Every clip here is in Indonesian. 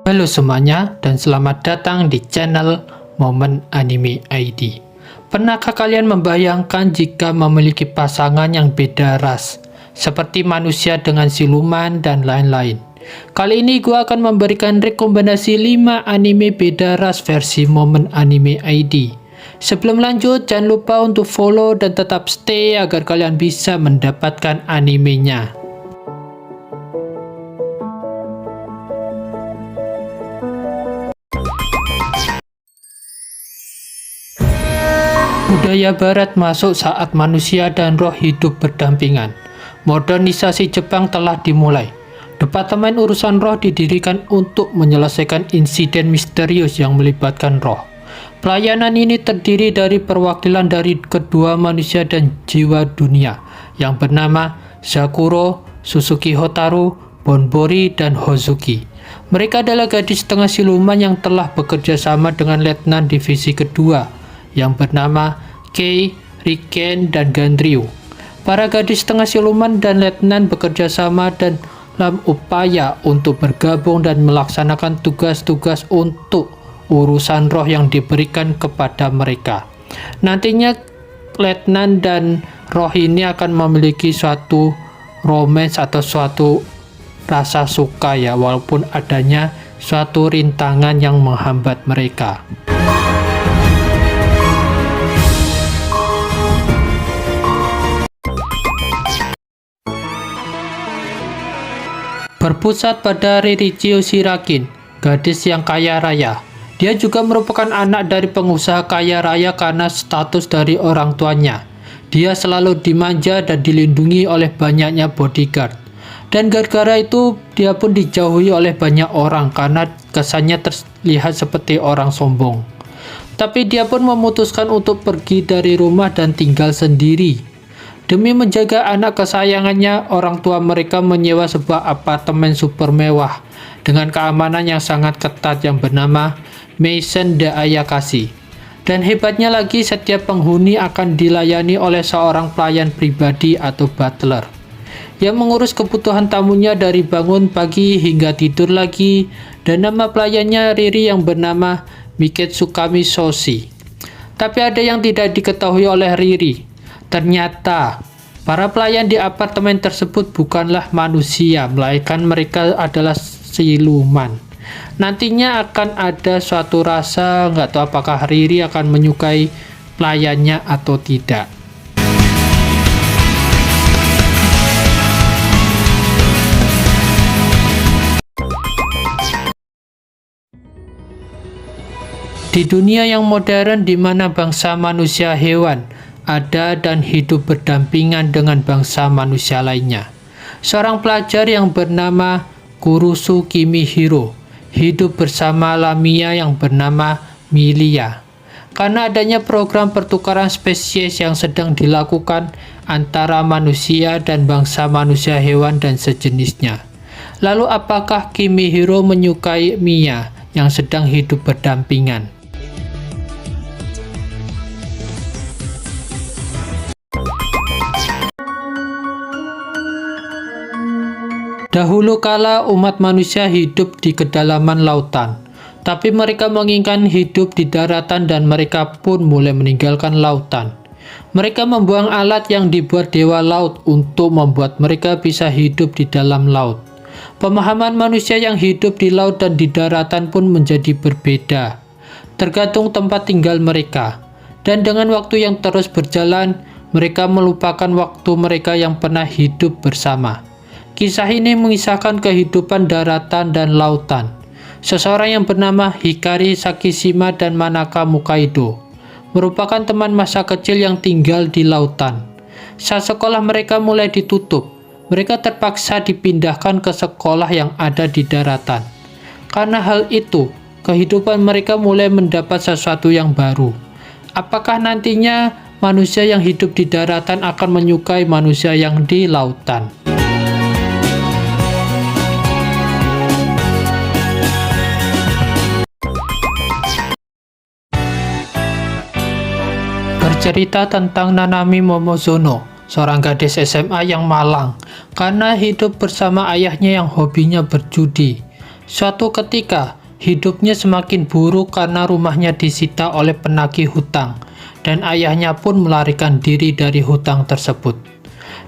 Halo semuanya dan selamat datang di channel Momen Anime ID. Pernahkah kalian membayangkan jika memiliki pasangan yang beda ras, seperti manusia dengan siluman dan lain-lain? Kali ini gue akan memberikan rekomendasi 5 anime beda ras versi Momen Anime ID. Sebelum lanjut, jangan lupa untuk follow dan tetap stay agar kalian bisa mendapatkan animenya. Budaya barat masuk saat manusia dan roh hidup berdampingan. Modernisasi Jepang telah dimulai. Departemen Urusan Roh didirikan untuk menyelesaikan insiden misterius yang melibatkan roh. Pelayanan ini terdiri dari perwakilan dari kedua manusia dan jiwa dunia yang bernama Sakuro, Suzuki Hotaru, Bonbori, dan Hozuki. Mereka adalah gadis setengah siluman yang telah bekerja sama dengan letnan divisi kedua yang bernama Kei, Riken, dan Ganryu. Para gadis setengah siluman dan letnan bekerja sama dalam upaya untuk bergabung dan melaksanakan tugas-tugas untuk urusan roh yang diberikan kepada mereka. Nantinya letnan dan roh ini akan memiliki suatu romance atau suatu rasa suka ya, walaupun adanya suatu rintangan yang menghambat mereka. Berpusat pada Ririccio Shirakin, gadis yang kaya raya. Dia juga merupakan anak dari pengusaha kaya raya karena status dari orang tuanya. Dia selalu dimanja dan dilindungi oleh banyaknya bodyguard. Dan gara-gara itu dia pun dijauhi oleh banyak orang karena kesannya terlihat seperti orang sombong. Tapi dia pun memutuskan untuk pergi dari rumah dan tinggal sendiri. Demi menjaga anak kesayangannya, orang tua mereka menyewa sebuah apartemen super mewah dengan keamanan yang sangat ketat yang bernama Maison de Ayakashi. Dan hebatnya lagi, setiap penghuni akan dilayani oleh seorang pelayan pribadi atau butler yang mengurus kebutuhan tamunya dari bangun pagi hingga tidur lagi, dan nama pelayannya Riri yang bernama Miketsukami Soshi. Tapi ada yang tidak diketahui oleh Riri. Ternyata para pelayan di apartemen tersebut bukanlah manusia, melainkan mereka adalah siluman. Nantinya akan ada suatu rasa, nggak tahu apakah Riri akan menyukai pelayannya atau tidak. Di dunia yang modern di mana bangsa manusia hewan ada dan hidup berdampingan dengan bangsa manusia lainnya, seorang pelajar yang bernama Kurusu Kimihiro hidup bersama Lamia yang bernama Milia. Karena adanya program pertukaran spesies yang sedang dilakukan antara manusia dan bangsa manusia hewan dan sejenisnya. Lalu apakah Kimihiro menyukai Mia yang sedang hidup berdampingan? Dahulu kala umat manusia hidup di kedalaman lautan, tapi mereka menginginkan hidup di daratan dan mereka pun mulai meninggalkan lautan. Mereka membuang alat yang dibuat dewa laut untuk membuat mereka bisa hidup di dalam laut. Pemahaman manusia yang hidup di laut dan di daratan pun menjadi berbeda, tergantung tempat tinggal mereka. Dan dengan waktu yang terus berjalan, mereka melupakan waktu mereka yang pernah hidup bersama. Kisah ini mengisahkan kehidupan daratan dan lautan. Seseorang yang bernama Hikari Sakishima dan Manaka Mukaido merupakan teman masa kecil yang tinggal di lautan. Saat sekolah mereka mulai ditutup, mereka terpaksa dipindahkan ke sekolah yang ada di daratan. Karena hal itu, kehidupan mereka mulai mendapat sesuatu yang baru. Apakah nantinya manusia yang hidup di daratan akan menyukai manusia yang di lautan? Bercerita tentang Nanami Momozono, seorang gadis SMA yang malang karena hidup bersama ayahnya yang hobinya berjudi. Suatu ketika, hidupnya semakin buruk karena rumahnya disita oleh penagih hutang, dan ayahnya pun melarikan diri dari hutang tersebut.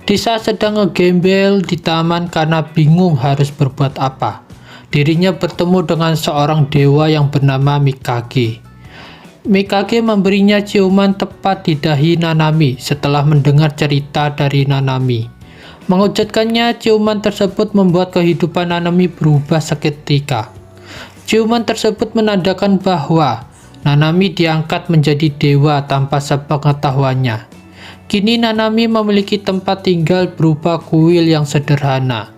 Di saat sedang ngegembel di taman karena bingung harus berbuat apa, dirinya bertemu dengan seorang dewa yang bernama Mikage. Mikage memberinya ciuman tepat di dahi Nanami setelah mendengar cerita dari Nanami. Mengejutkannya, ciuman tersebut membuat kehidupan Nanami berubah seketika. Ciuman tersebut menandakan bahwa Nanami diangkat menjadi dewa tanpa sepengetahuannya. Kini Nanami memiliki tempat tinggal berupa kuil yang sederhana.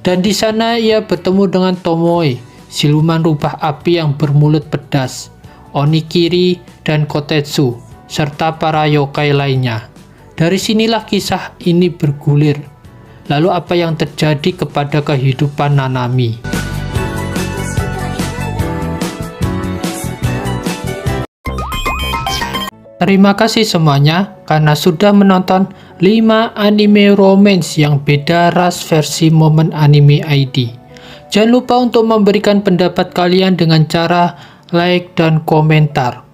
Dan di sana ia bertemu dengan Tomoe, siluman rubah api yang bermulut pedas, Onikiri, dan Kotetsu, serta para yokai lainnya. Dari sinilah kisah ini bergulir. Lalu apa yang terjadi kepada kehidupan Nanami? Terima kasih semuanya karena sudah menonton 5 anime romance yang beda ras versi Momen Anime ID. Jangan lupa untuk memberikan pendapat kalian dengan cara like dan komentar.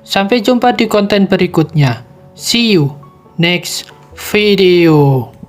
Sampai jumpa di konten berikutnya. See you next video.